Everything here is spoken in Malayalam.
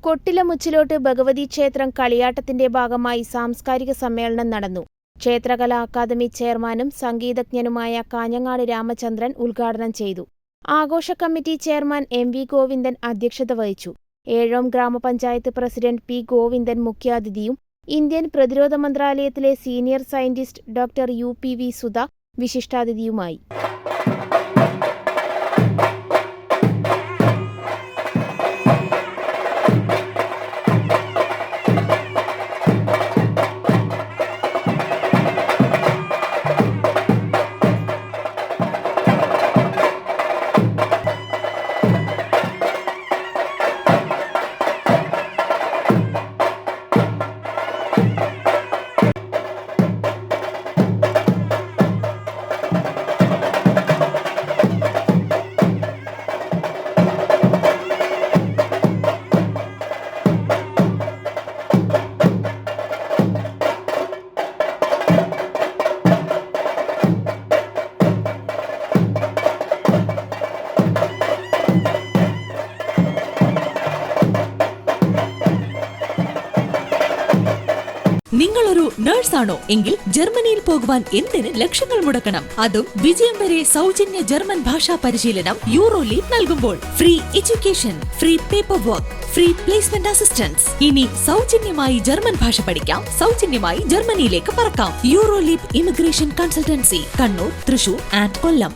കൊട്ടിലമുച്ചിലോട്ട് ഭഗവതി ക്ഷേത്രം കളിയാട്ടത്തിന്റെ ഭാഗമായി സാംസ്കാരിക സമ്മേളനം നടന്നു. ക്ഷേത്രകലാ അക്കാദമി ചെയർമാനും സംഗീതജ്ഞനുമായ കാഞ്ഞങ്ങാട് രാമചന്ദ്രൻ ഉദ്ഘാടനം ചെയ്തു. ആഘോഷ കമ്മിറ്റി ചെയർമാൻ എം.വി. ഗോവിന്ദൻ അധ്യക്ഷത വഹിച്ചു. ഏഴോം ഗ്രാമപഞ്ചായത്ത് പ്രസിഡന്റ് പി. ഗോവിന്ദൻ മുഖ്യാതിഥിയും ഇന്ത്യൻ പ്രതിരോധ മന്ത്രാലയത്തിലെ സീനിയർ സയന്റിസ്റ്റ് ഡോക്ടർ യു.പി.വി. സുധ വിശിഷ്ടാതിഥിയുമായി. നിങ്ങളൊരു നഴ്സാണോ എങ്കിൽ ജർമ്മനിയിൽ പോകുവാൻ എന്തിന് ലക്ഷങ്ങൾ മുടക്കണം? അതും വിജയം വരെ സൗജന്യ ജർമ്മൻ ഭാഷാ പരിശീലനം യൂറോലീപ് നൽകുമ്പോൾ. Free education, free paper work, free placement assistance. ഇനി സൗജന്യമായി ജർമ്മൻ ഭാഷ പഠിക്കാം, സൗജന്യമായി ജർമ്മനിയിലേക്ക് പറക്കാം. Euroleap immigration consultancy, Kannur, Thrissur and Kollam.